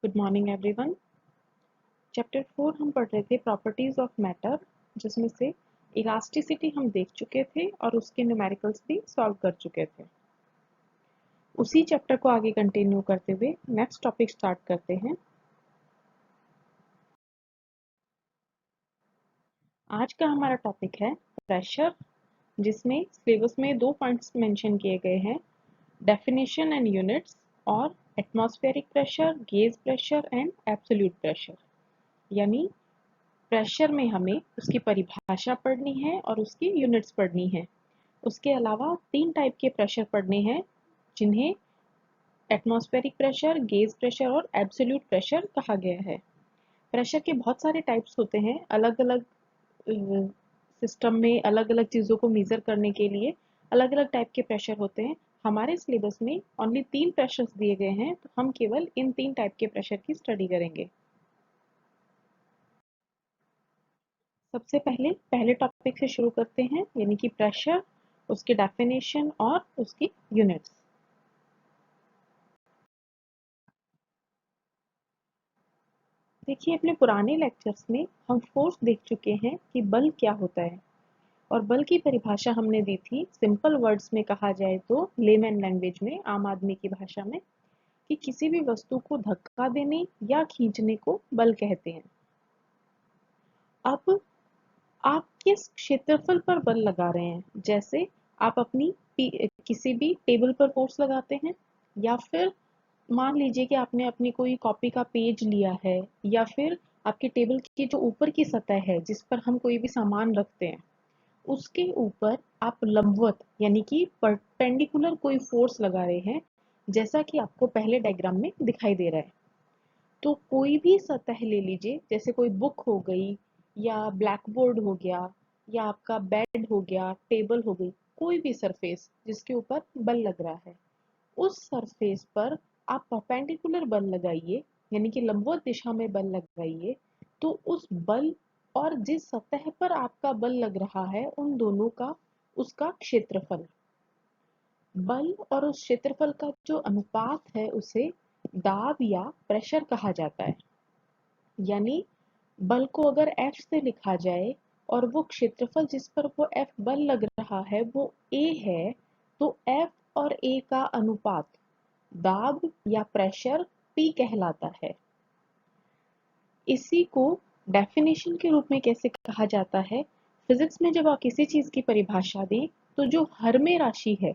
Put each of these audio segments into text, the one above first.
Good morning everyone. Chapter 4 हम पढ़ रहे थे प्रॉपर्टीज ऑफ मैटर, जिसमें से इलास्टिसिटी हम देख चुके थे और उसके न्यूमेरिकल्स भी सॉल्व कर चुके थे। उसी चैप्टर को आगे कंटिन्यू करते हुए नेक्स्ट टॉपिक स्टार्ट करते हैं। आज का हमारा टॉपिक है प्रेशर, जिसमें सिलेबस में 2 पॉइंट्स मेंशन किए गए हैं, डेफिनेशन एंड यूनिट्स और atmospheric pressure, gauge pressure and absolute pressure. यानी प्रेशर में हमें उसकी परिभाषा पढ़नी है और उसकी यूनिट्स पढ़नी है। उसके अलावा 3 टाइप के प्रेशर पढ़ने हैं, जिन्हें एटमॉस्फेरिक प्रेशर, गेज प्रेशर और एब्सोल्यूट प्रेशर कहा गया है। प्रेशर के बहुत सारे टाइप्स होते हैं, अलग अलग सिस्टम में अलग अलग चीज़ों को मेजर करने के लिए अलग अलग टाइप के प्रेशर होते हैं। हमारे सिलेबस में ओनली 3 प्रेशर्स दिए गए हैं, तो हम केवल इन 3 टाइप के प्रेशर की स्टडी करेंगे। सबसे पहले टॉपिक से शुरू करते हैं, यानी कि प्रेशर, उसकी डेफिनेशन और उसकी यूनिट्स। देखिए, अपने पुराने लेक्चर्स में हम फोर्स देख चुके हैं कि बल क्या होता है, और बल की परिभाषा हमने दी थी सिंपल वर्ड्स में कहा जाए तो लेमैन लैंग्वेज में, आम आदमी की भाषा में, कि किसी भी वस्तु को धक्का देने या खींचने को बल कहते हैं। अब आप किस क्षेत्रफल पर बल लगा रहे हैं, जैसे आप अपनी किसी भी टेबल पर फोर्स लगाते हैं, या फिर मान लीजिए कि आपने अपनी कोई कॉपी का पेज लिया है, या फिर आपके टेबल की जो ऊपर की सतह है जिस पर हम कोई भी सामान रखते हैं, उसके ऊपर आप लंबवत यानी कि परपेंडिकुलर कोई फोर्स लगा रहे हैं, जैसा कि आपको पहले डायग्राम में दिखाई दे रहा है। तो कोई भी सतह ले लीजिए, जैसे कोई बुक हो गई, या ब्लैक बोर्ड हो गया, या आपका बेड हो गया, टेबल हो गई, कोई भी सरफेस जिसके ऊपर बल लग रहा है, उस सरफेस पर आप परपेंडिकुलर बल लगाइए, यानी कि लंबवत दिशा में बल लगाइए। तो उस बल और जिस सतह पर आपका बल लग रहा है, उन दोनों का उसका क्षेत्रफल, बल और उस क्षेत्रफल का जो अनुपात है, उसे दाब या प्रेशर कहा जाता है। यानी बल को अगर F से लिखा जाए और वो क्षेत्रफल जिस पर वो F बल लग रहा है वो A है, तो F और A का अनुपात दाब या प्रेशर P कहलाता है। इसी को डेफिनेशन के रूप में कैसे कहा जाता है? फिजिक्स में जब आप किसी चीज की परिभाषा दें, तो जो हर में राशि है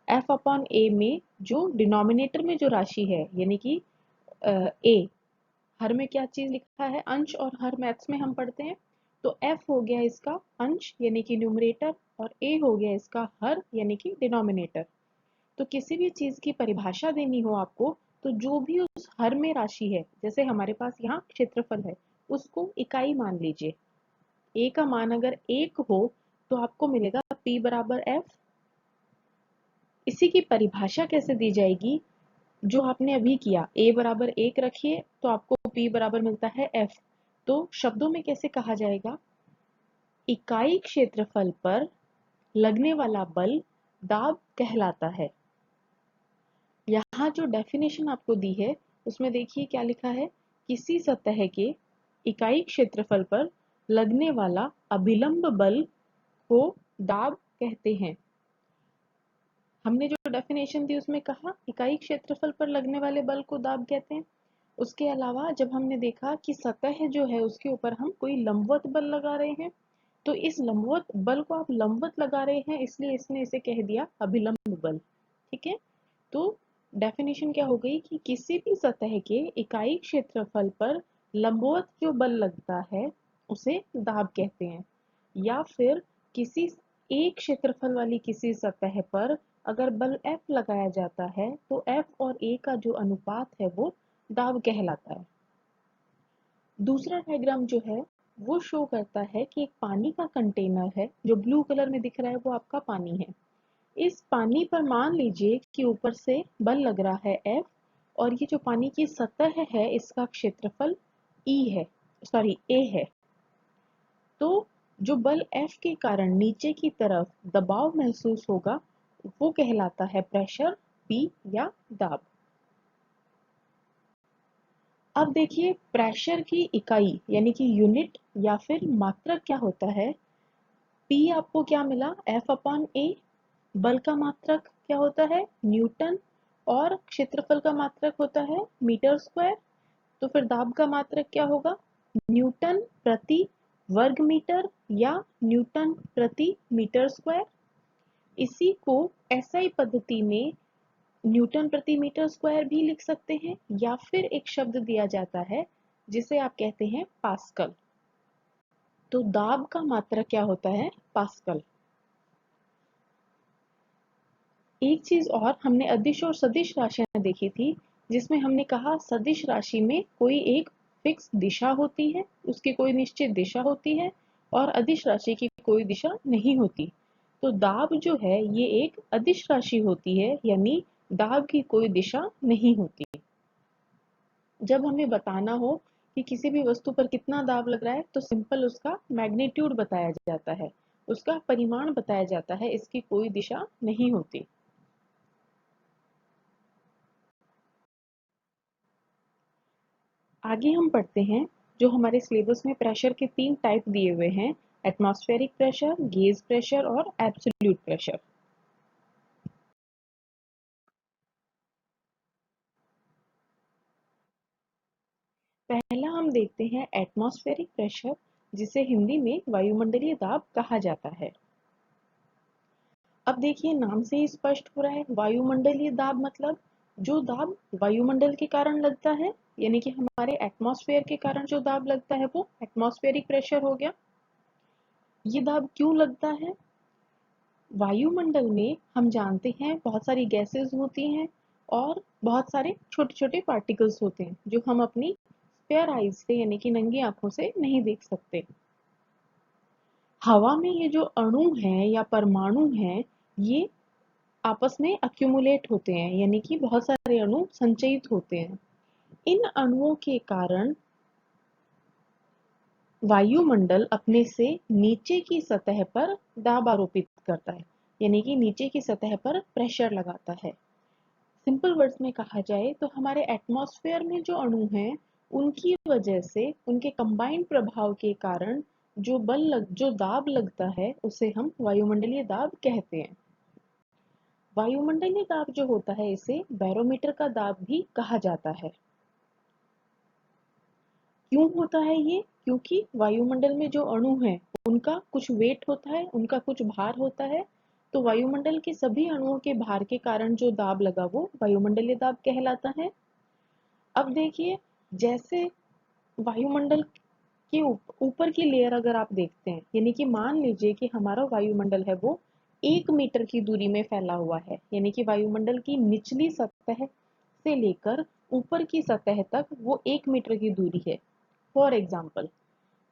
F अपॉन A में, जो डिनोमिनेटर में जो राशि है, यानी कि A, हर में क्या चीज लिखा है, अंश और हर मैथ्स में हम पढ़ते हैं। तो F हो गया इसका अंश यानी कि न्यूमरेटर, और A हो गया इसका हर यानी कि डिनोमिनेटर। तो किसी भी चीज की परिभाषा देनी हो आपको, तो जो भी उस हर में राशि है, जैसे हमारे पास यहाँ क्षेत्रफल है, उसको इकाई मान लीजिए। A का मान अगर 1 हो तो आपको मिलेगा P बराबर F। इसी की परिभाषा कैसे दी जाएगी, जो आपने अभी किया, A बराबर 1 रखिए तो आपको P बराबर मिलता है F। तो शब्दों में कैसे कहा जाएगा, इकाई क्षेत्रफल पर लगने वाला बल दाब कहलाता है। यहाँ जो डेफिनेशन आपको दी है, उसमें देखिए क्या लिखा है, किसी सतह के इकाई क्षेत्रफल पर लगने वाला अभिलंब बल को दाब कहते हैं। हमने जो डेफिनेशन दी उसमें कहा इकाई क्षेत्रफल पर लगने वाले बल को दाब कहते हैं। उसके अलावा जब हमने देखा कि सतह जो है उसके ऊपर हम कोई लंबवत बल लगा रहे हैं, तो इस लंबवत बल को आप लंबवत लगा रहे हैं, इसलिए इसने इसे कह दिया अभिलंब बल। ठीक है, तो डेफिनेशन क्या हो गई कि किसी भी सतह के इकाई क्षेत्रफल पर लंबवत जो बल लगता है उसे दाब कहते हैं। या फिर किसी एक क्षेत्रफल वाली किसी सतह पर अगर बल F लगाया जाता है, तो F और A का जो अनुपात है वो दाब कहलाता है। दूसरा डायग्राम जो है वो शो करता है कि एक पानी का कंटेनर है, जो ब्लू कलर में दिख रहा है वो आपका पानी है। इस पानी पर मान लीजिए कि ऊपर से बल लग रहा है F, और ये जो पानी की सतह है इसका क्षेत्रफल E है, सॉरी A है। तो जो बल F के कारण नीचे की तरफ दबाव महसूस होगा वो कहलाता है प्रेशर P या दाब। अब देखिए प्रेशर की इकाई यानी कि यूनिट या फिर मात्रक क्या होता है। P आपको क्या मिला, F/A। बल का मात्रक क्या होता है, न्यूटन। और क्षेत्रफल का मात्रक होता है मीटर स्क्वायर। तो फिर दाब का मात्रक क्या होगा, न्यूटन प्रति वर्ग मीटर या न्यूटन प्रति मीटर स्क्वायर। इसी को एसआई पद्धति में न्यूटन प्रति मीटर स्क्वायर भी लिख सकते हैं, या फिर एक शब्द दिया जाता है जिसे आप कहते हैं पास्कल। तो दाब का मात्रक क्या होता है, पास्कल। एक चीज और, हमने अदिश और सदिश राशियां देखी थी, जिसमें हमने कहा सदिश राशि में कोई एक फिक्स दिशा होती है, उसकी कोई निश्चित दिशा होती है, और अदिश राशि की कोई दिशा नहीं होती। तो दाब जो है ये एक अदिश राशि होती है, यानी दाब की कोई दिशा नहीं होती। जब हमें बताना हो कि किसी भी वस्तु पर कितना दाब लग रहा है, तो सिंपल उसका मैग्नीट्यूड बताया जाता है, उसका परिमाण बताया जाता है, इसकी कोई दिशा नहीं होती। आगे हम पढ़ते हैं, जो हमारे सिलेबस में प्रेशर के 3 टाइप दिए हुए हैं, एटमॉस्फेरिक प्रेशर, गेज प्रेशर और एब्सोल्यूट प्रेशर। पहला हम देखते हैं एटमॉस्फेरिक प्रेशर, जिसे हिंदी में वायुमंडलीय दाब कहा जाता है। अब देखिए नाम से ही स्पष्ट हो रहा है, वायुमंडलीय दाब मतलब जो दाब वायुमंडल के कारण लगता है, यानी कि हमारे एटमॉस्फेयर के कारण जो दाब लगता है वो एटमॉस्फेरिक प्रेशर हो गया। ये दाब क्यों लगता है, वायुमंडल में हम जानते हैं बहुत सारी गैसेस होती हैं और बहुत सारे छोटे छोटे पार्टिकल्स होते हैं, जो हम अपनी स्पेयर आईज से यानी कि नंगी आंखों से नहीं देख सकते। हवा में ये जो अणु हैं या परमाणु हैं, ये आपस में अक्यूमुलेट होते हैं, यानी कि बहुत सारे अणु संचयित होते हैं। इन अणुओं के कारण वायुमंडल अपने से नीचे की सतह पर दाब आरोपित करता है, यानी कि नीचे की सतह पर प्रेशर लगाता है। सिंपल वर्ड्स में कहा जाए तो हमारे एटमॉस्फेयर में जो अणु हैं, उनकी वजह से, उनके कंबाइंड प्रभाव के कारण जो दाब लगता है, उसे हम वायुमंडलीय दाब कहते हैं। वायुमंडलीय दाब जो होता है, इसे बैरोमीटर का दाब भी कहा जाता है। क्यों होता है ये, क्योंकि वायुमंडल में जो अणु हैं, उनका कुछ वेट होता है, उनका कुछ भार होता है। तो वायुमंडल के सभी अणुओं के भार के कारण जो दाब लगा वो वायुमंडलीय दाब कहलाता है। अब देखिए, जैसे वायुमंडल के ऊपर की लेयर अगर आप देखते हैं, यानी कि मान लीजिए कि हमारा वायुमंडल है वो 1 मीटर की दूरी में फैला हुआ है, यानी कि वायुमंडल की निचली सतह से लेकर ऊपर की सतह तक वो 1 मीटर की दूरी है फॉर एग्जाम्पल।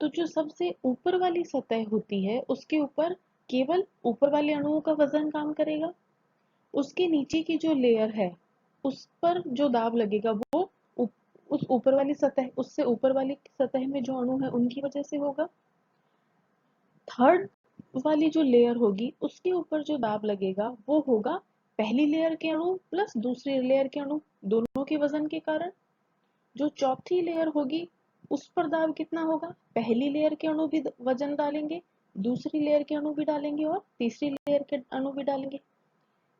तो जो सबसे ऊपर वाली सतह होती है, उसके ऊपर केवल ऊपर वाले अणुओं का वजन काम करेगा। उसके नीचे की जो लेयर है, उस पर जो दाब लगेगा वो उस ऊपर वाली सतह, उससे ऊपर वाली सतह में जो अणु है उनकी वजह से होगा। थर्ड वाली जो लेयर होगी, उसके ऊपर जो दाब लगेगा वो होगा पहली लेयर के अणु प्लस दूसरी लेयर के अणु, दोनों के वजन के कारण। जो चौथी लेयर होगी, उस पर दाब कितना होगा, पहली लेयर के अणु भी वजन डालेंगे, दूसरी लेयर के अणु भी डालेंगे और तीसरी लेयर के अणु भी डालेंगे।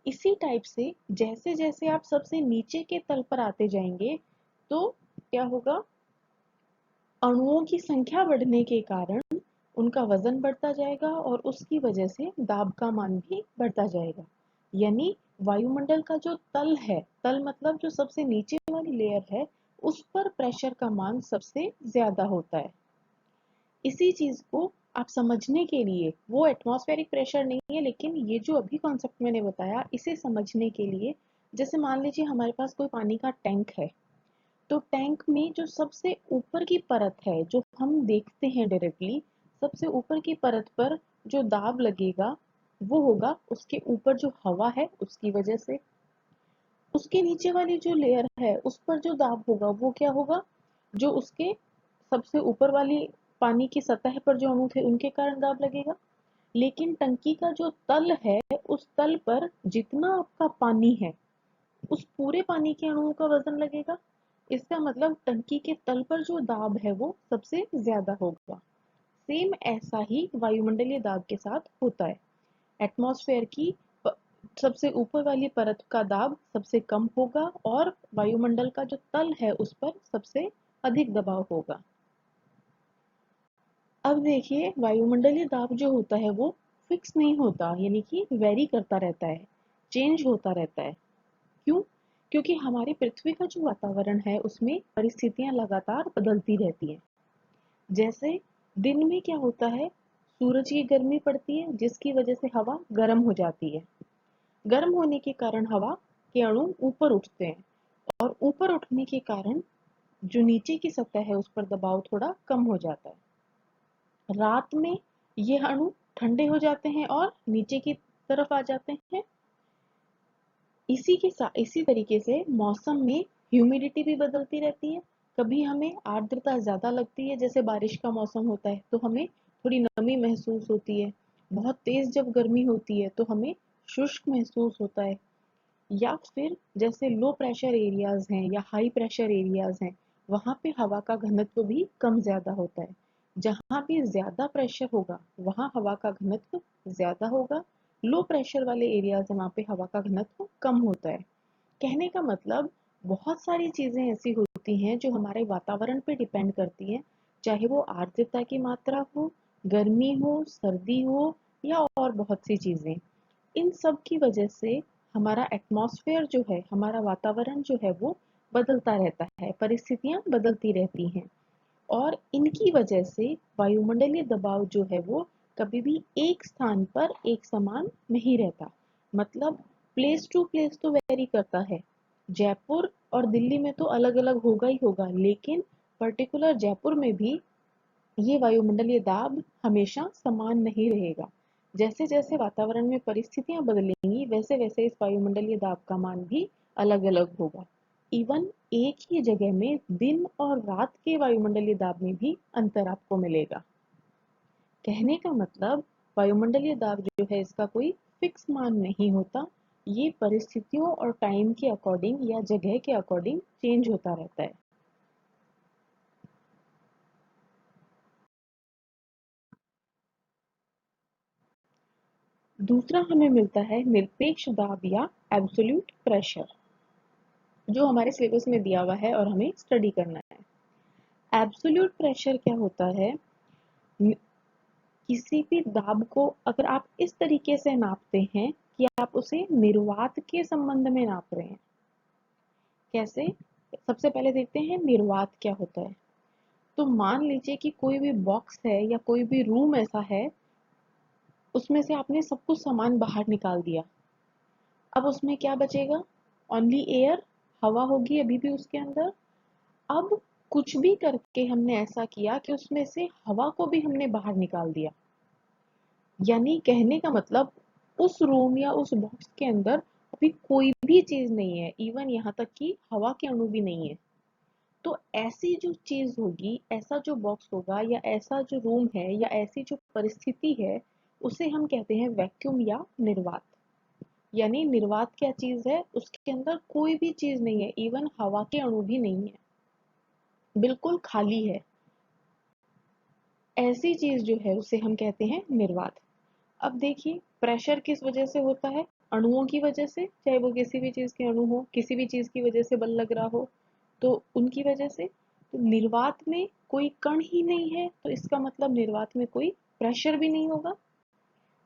इसी टाइप से जैसे जैसे आप सबसे नीचे के तल पर आते जाएंगे, तो क्या होगा, अणुओं की संख्या बढ़ने के कारण उनका वजन बढ़ता जाएगा और उसकी वजह से दाब का मान भी बढ़ता जाएगा। यानी वायुमंडल का जो तल है, तल मतलब जो सबसे नीचे वाली लेयर है, उस पर प्रेशर का मान सबसे ज्यादा होता है। इसी चीज को आप समझने के लिए, वो एटमॉस्फेरिक प्रेशर नहीं है, लेकिन ये जो अभी कॉन्सेप्ट मैंने बताया, इसे समझने के लिए, जैसे मान लीजिए हमारे पास कोई पानी का टैंक है, तो टैंक में जो सबसे ऊपर की परत है, जो हम देखते हैं डायरेक्टली, सबसे ऊपर की परत पर जो दाब लगेगा वो होगा उसके ऊपर जो हवा है उसकी वजह से। उसके नीचे वाली जो लेयर है, उस पर जो दाब होगा वो क्या होगा, जो उसके सबसे ऊपर वाली पानी की सतह पर जो अणु थे उनके कारण दाब लगेगा। लेकिन टंकी का जो तल है, उस तल पर जितना आपका पानी है, उस पूरे पानी के अणुओं का वजन लगेगा। इसका मतलब टंकी के तल पर जो दाब है वो सबसे ज्यादा होगा। सेम ऐसा ही वायुमंडलीय दाब के साथ होता है। एटमॉस्फेयर की सबसे ऊपर वाली परत का दाब सबसे कम होगा और वायुमंडल का जो तल है उस पर सबसे अधिक दबाव होगा। अब देखिए, वायुमंडलीय दाब जो होता है वो फिक्स नहीं होता, यानी कि वेरी करता रहता है, चेंज होता रहता है। क्यों? क्योंकि हमारी पृथ्वी का जो वातावरण है उसमें परिस्थितियां लगातार बदलती रहती हैं। जैसे दिन में क्या होता है, सूरज की गर्मी पड़ती है जिसकी वजह से हवा गर्म हो जाती है। गर्म होने के कारण हवा के अणु ऊपर उठते हैं और ऊपर उठने के कारण जो नीचे की सतह है उस पर दबाव थोड़ा कम हो जाता है। रात में ये अणु ठंडे हो जाते हैं और नीचे की तरफ आ जाते हैं। इसी तरीके से मौसम में ह्यूमिडिटी भी बदलती रहती है। कभी हमें आर्द्रता ज्यादा लगती है, जैसे बारिश का मौसम होता है तो हमें थोड़ी नमी महसूस होती है। बहुत तेज जब गर्मी होती है तो हमें शुष्क महसूस होता है। या फिर जैसे लो प्रेशर एरियाज हैं या हाई प्रेशर एरियाज हैं, वहां पे हवा का घनत्व भी कम ज्यादा होता है। जहां भी ज्यादा प्रेशर होगा वहां हवा का घनत्व ज्यादा होगा। लो प्रेशर वाले एरियाज है वहां पे हवा का घनत्व कम होता है। कहने का मतलब, बहुत सारी चीजें ऐसी होती हैं जो हमारे वातावरण पे डिपेंड करती हैं, चाहे वो आर्द्रता की मात्रा हो, गर्मी हो, सर्दी हो या और बहुत सी चीजें। इन सब की वजह से हमारा एटमॉस्फेयर जो है, हमारा वातावरण जो है वो बदलता रहता है, परिस्थितियां बदलती रहती हैं। और इनकी वजह से वायुमंडलीय दबाव जो है वो कभी भी एक स्थान पर एक समान नहीं रहता। मतलब प्लेस टू प्लेस तो वेरी करता है। जयपुर और दिल्ली में तो अलग अलग होगा ही होगा, लेकिन पर्टिकुलर जयपुर में भी ये वायुमंडलीय दाब हमेशा समान नहीं रहेगा। जैसे जैसे वातावरण में परिस्थितियां बदलेंगी वैसे वैसे इस वायुमंडलीय दाब का मान भी अलग अलग होगा। इवन एक ही जगह में दिन और रात के वायुमंडलीय दाब में भी अंतर आपको मिलेगा। कहने का मतलब, वायुमंडलीय दाब जो है इसका कोई फिक्स मान नहीं होता। ये परिस्थितियों और टाइम के अकॉर्डिंग या जगह के अकॉर्डिंग चेंज होता रहता है। दूसरा हमें मिलता है निरपेक्ष दाब या एब्सोल्यूट प्रेशर, जो हमारे सिलेबस में दिया हुआ है और हमें स्टडी करना है। एब्सोल्यूट प्रेशर क्या होता है? किसी भी दाब को अगर आप इस तरीके से नापते हैं कि आप उसे निर्वात के संबंध में नाप रहे हैं। कैसे? सबसे पहले देखते हैं निर्वात क्या होता है। तो मान लीजिए कि कोई भी बॉक्स है या कोई भी रूम ऐसा है, उसमें से आपने सब कुछ सामान बाहर निकाल दिया। अब उसमें क्या बचेगा? ओनली एयर, हवा होगी अभी भी उसके अंदर। अब कुछ भी करके हमने ऐसा किया कि उसमें से हवा को भी हमने बाहर निकाल दिया। यानी कहने का मतलब, उस रूम या उस बॉक्स के अंदर अभी कोई भी चीज नहीं है, इवन यहाँ तक कि हवा के अणु भी नहीं है। तो ऐसी जो चीज होगी, ऐसा जो बॉक्स होगा या ऐसा जो रूम है या ऐसी जो परिस्थिति है, उसे हम कहते हैं वैक्यूम या निर्वात। यानी निर्वात क्या चीज है? उसके अंदर कोई भी चीज नहीं है, इवन हवा के अणु भी नहीं है, बिल्कुल खाली है। ऐसी चीज जो है उसे हम कहते हैं निर्वात। अब देखिए, प्रेशर किस वजह से होता है? अणुओं की वजह से, चाहे वो किसी भी चीज के अणु हो, किसी भी चीज की वजह से बल लग रहा हो, तो उनकी वजह से। तो निर्वात में कोई कण ही नहीं है, तो इसका मतलब निर्वात में कोई प्रेशर भी नहीं होगा।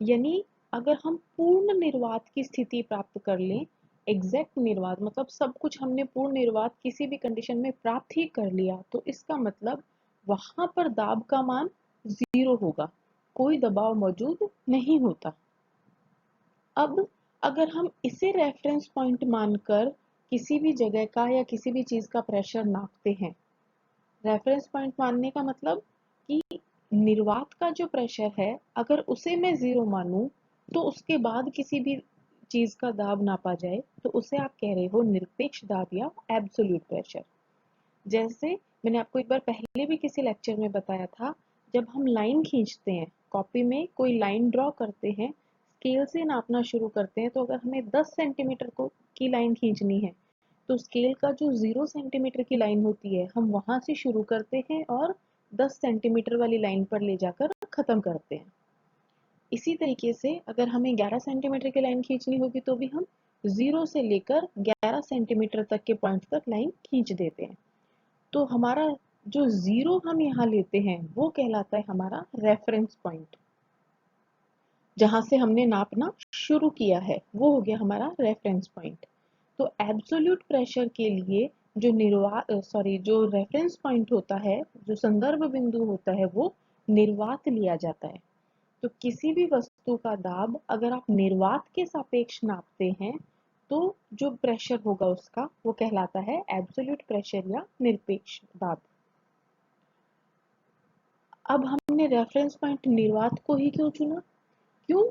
यानी अगर हम पूर्ण निर्वात की स्थिति प्राप्त कर लें, एग्जैक्ट निर्वात मतलब सब कुछ हमने पूर्ण निर्वात किसी भी कंडीशन में प्राप्त ही कर लिया, तो इसका मतलब वहां पर दाब का मान जीरो होगा, कोई दबाव मौजूद नहीं होता। अब अगर हम इसे रेफरेंस पॉइंट मानकर किसी भी जगह का या किसी भी चीज का प्रेशर नापते हैं, रेफरेंस पॉइंट मानने का मतलब कि निर्वात का जो प्रेशर है अगर उसे मैं जीरो मानूं, तो उसके बाद किसी भी चीज का दाब नापा जाए तो उसे आप कह रहे हो निरपेक्ष दाब या एब्सोल्यूट प्रेशर। जैसे मैंने आपको एक बार पहले भी किसी लेक्चर में बताया था, जब हम लाइन खींचते हैं, कॉपी में कोई लाइन ड्रॉ करते हैं, स्केल से नापना शुरू करते हैं, तो अगर हमें 10 सेंटीमीटर को की लाइन खींचनी है तो स्केल का जो 0 सेंटीमीटर की लाइन होती है हम वहां से शुरू करते हैं और 10 सेंटीमीटर वाली लाइन पर ले जाकर खत्म करते हैं। इसी तरीके से अगर हमें 11 सेंटीमीटर की लाइन खींचनी होगी तो भी हम 0 से लेकर 11 सेंटीमीटर तक के पॉइंट तक लाइन खींच देते हैं। तो हमारा जो 0 हम यहाँ लेते हैं वो कहलाता है हमारा रेफरेंस पॉइंट, जहां से हमने नापना शुरू किया है वो हो गया हमारा रेफरेंस पॉइंट। तो एब्सोल्यूट प्रेशर के लिए जो रेफरेंस पॉइंट होता है, जो संदर्भ बिंदु होता है, वो निर्वात लिया जाता है। तो किसी भी वस्तु का दाब अगर आप निर्वात के सापेक्ष नापते हैं तो जो प्रेशर होगा उसका वो कहलाता है एब्सोल्यूट प्रेशर या निरपेक्ष दाब। अब हमने रेफरेंस पॉइंट निर्वात को ही क्यों चुना? क्यों?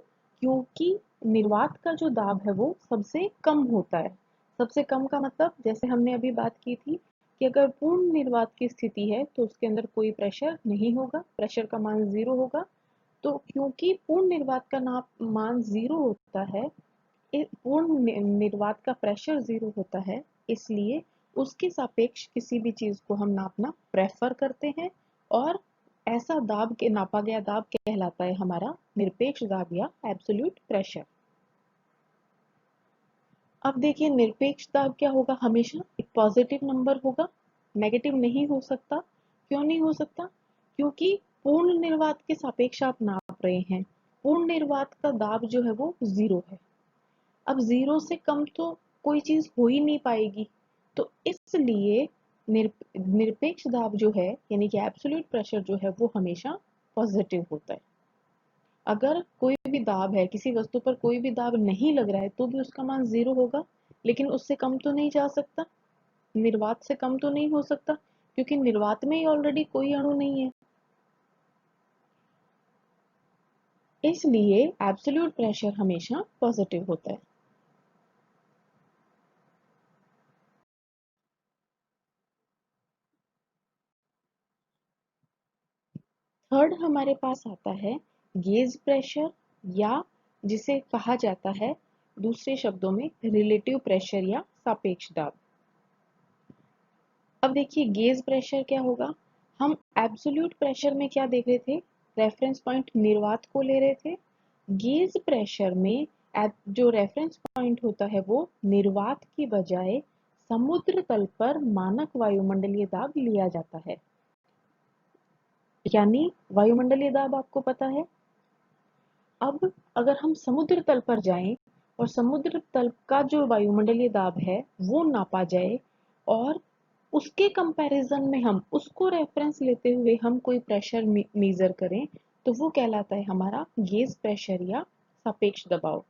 क्योंकि निर्वात का जो दाब है वो सबसे कम होता है। सबसे कम का मतलब जैसे हमने अभी बात की थी कि अगर पूर्ण निर्वात की स्थिति है तो उसके अंदर कोई प्रेशर नहीं होगा, प्रेशर का मान 0 होगा। तो क्योंकि पूर्ण निर्वात का मान 0 होता है, पूर्ण निर्वात का प्रेशर 0 होता है, इसलिए उसके सापेक्ष किसी भी चीज को हम नापना प्रेफर करते हैं और ऐसा दाब के नापा गया दाब कहलाता है हमारा निरपेक्ष दाब या एब्सोल्यूट प्रेशर। अब देखिए निरपेक्ष दाब क्या होगा, हमेशा एक पॉजिटिव नंबर होगा, नेगेटिव नहीं हो सकता। क्यों नहीं हो सकता? क्योंकि पूर्ण निर्वात के सापेक्ष आप नाप रहे हैं, पूर्ण निर्वात का दाब जो है वो 0 है। अब 0 से कम तो कोई चीज हो ही नहीं पाएगी, तो इसलिए निरपेक्ष दाब जो है यानी कि एब्सोल्यूट प्रेशर जो है वो हमेशा पॉजिटिव होता है। अगर कोई भी दाब है, किसी वस्तु पर कोई भी दाब नहीं लग रहा है तो भी उसका मान 0 होगा, लेकिन उससे कम तो नहीं जा सकता, निर्वात से कम तो नहीं हो सकता, क्योंकि निर्वात में ही ऑलरेडी कोई अणु नहीं है। इसलिए एब्सोल्यूट प्रेशर हमेशा पॉजिटिव होता है। थर्ड हमारे पास आता है गेज प्रेशर, या जिसे कहा जाता है दूसरे शब्दों में रिलेटिव प्रेशर या सापेक्ष दाब। अब देखिए गेज प्रेशर क्या होगा, हम एब्सोल्यूट प्रेशर में क्या देख रहे थे, रेफरेंस पॉइंट निर्वात को ले रहे थे। गेज प्रेशर में जो रेफरेंस पॉइंट होता है वो निर्वात की बजाय समुद्र तल पर मानक वायुमंडलीय दाब लिया जाता है। यानी वायुमंडलीय दाब आपको पता है। अब अगर हम समुद्र तल पर जाएं और समुद्र तल का जो वायुमंडलीय दाब है वो नापा जाए और उसके कंपैरिजन में हम उसको रेफरेंस लेते हुए हम कोई प्रेशर मेजर करें तो वो कहलाता है हमारा गेज प्रेशर या सापेक्ष दबाव।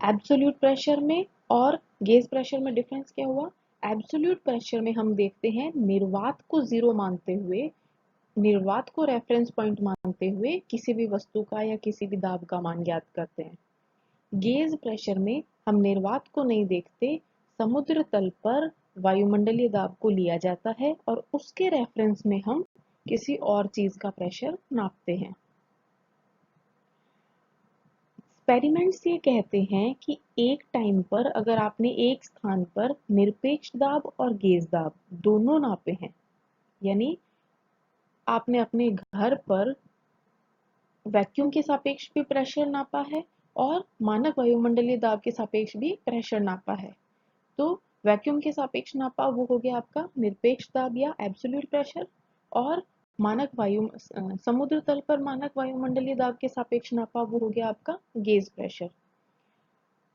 एब्सोल्यूट प्रेशर में और गेज प्रेशर में डिफरेंस क्या हुआ? एब्सोल्यूट प्रेशर में हम देखते हैं निर्वात को 0 मानते हुए, निर्वात को रेफरेंस पॉइंट मानते हुए किसी भी वस्तु का या किसी भी दाब का मान ज्ञात करते हैं। गेज प्रेशर में हम निर्वात को नहीं देखते, समुद्र तल पर वायुमंडलीय दाब को लिया जाता है और उसके रेफरेंस में हम किसी और चीज का प्रेशर नापते हैं। एक्सपेरिमेंट्स ये कहते हैं कि एक टाइम पर अगर आपने एक स्थान पर निरपेक्ष दाब और गेज दाब दोनों नापे हैं, यानी आपने अपने घर पर वैक्यूम के सापेक्ष भी प्रेशर नापा है और मानक वायुमंडलीय दाब के सापेक्ष भी प्रेशर नापा है, तो वैक्यूम के सापेक्ष नापा वो हो गया आपका निरपेक्ष दाब या एब्सोल्यूट प्रेशर, और समुद्र तल पर मानक वायुमंडलीय दाब के सापेक्ष नापा वो हो गया आपका गेज प्रेशर।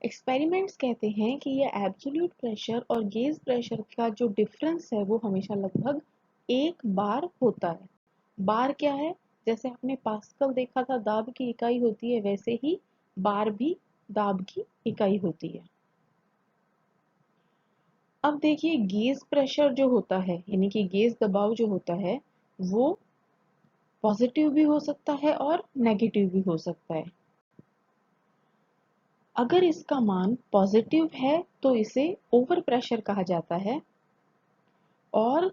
एक्सपेरिमेंट्स कहते हैं कि ये एब्सोल्यूट प्रेशर और गेज प्रेशर का जो डिफरेंस है वो हमेशा लगभग 1 बार होता है। बार क्या है? जैसे आपने पास्कल देखा था दाब की इकाई होती है, वैसे ही बार भी दाब की इकाई होती है। अब देखिए गेज प्रेशर जो होता है यानी कि गेज दबाव जो होता है वो पॉजिटिव भी हो सकता है और नेगेटिव भी हो सकता है। अगर इसका मान पॉजिटिव है तो इसे ओवर प्रेशर कहा जाता है और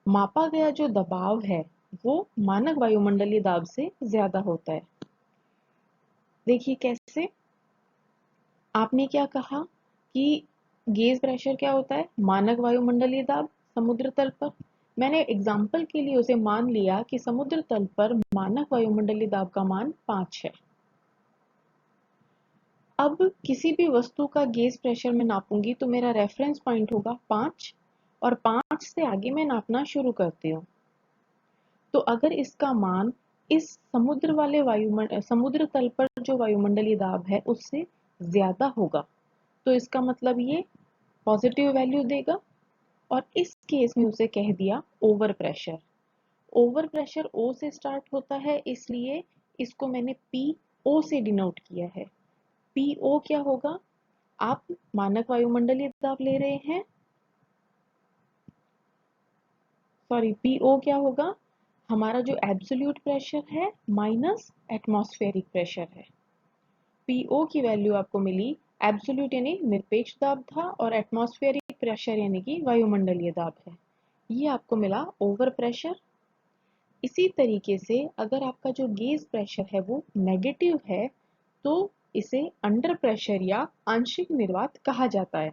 मापा गया जो दबाव है वो मानक वायुमंडलीय दाब से ज्यादा होता है। देखिए कैसे, आपने क्या कहा कि गेज प्रेशर क्या होता है? मानक वायुमंडलीय दाब समुद्र तल पर। मैंने एग्जाम्पल के लिए उसे मान लिया कि समुद्र तल पर मानक वायुमंडलीय दाब का मान 5 है। अब किसी भी वस्तु का गेज प्रेशर मैं नापूंगी तो मेरा रेफरेंस पॉइंट होगा 5 और 5 से आगे मैं नापना शुरू करती हूँ। तो अगर इसका मान इस समुद्र तल पर जो वायुमंडलीय दाब है उससे ज्यादा होगा तो इसका मतलब ये पॉजिटिव वैल्यू देगा और इस केस में उसे कह दिया ओवर प्रेशर। ओवर प्रेशर ओ से स्टार्ट होता है इसलिए इसको मैंने पी ओ से डिनोट किया है। पी ओ क्या होगा? आप मानक वायुमंडलीय दाब ले रहे हैं, सॉरी पी ओ क्या होगा? हमारा जो एब्सोल्यूट प्रेशर है माइनस एटमॉस्फेरिक प्रेशर है। पी ओ की वैल्यू आपको मिली, एब्सोल्यूट यानी निरपेक्ष दाब था और एटमॉस्फेरिक प्रेशर यानी कि वायुमंडलीय दाब है। ये आपको मिला ओवर प्रेशर। इसी तरीके से अगर आपका जो गेज प्रेशर है वो नेगेटिव है तो इसे अंडर प्रेशर या आंशिक निर्वात कहा जाता है।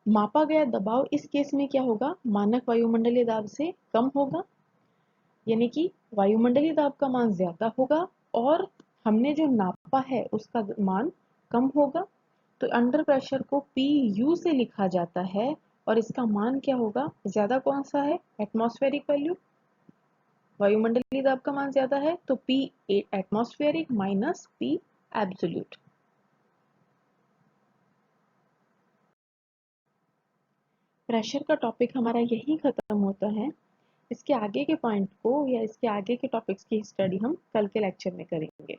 मापा गया दबाव इस केस में क्या होगा? मानक वायुमंडलीय दाब से कम होगा, यानी कि वायुमंडलीय दाब का मान ज्यादा होगा और हमने जो नापा है उसका मान कम होगा। तो अंडर प्रेशर को पी यू से लिखा जाता है और इसका मान क्या होगा? ज्यादा कौन सा है? Atmospheric value. वायुमंडलीय दाब का मान ज्यादा है तो P atmospheric minus P absolute. Pressure का टॉपिक हमारा यही खत्म होता है। इसके आगे के पॉइंट को या इसके आगे के टॉपिक्स की स्टडी हम कल के लेक्चर में करेंगे।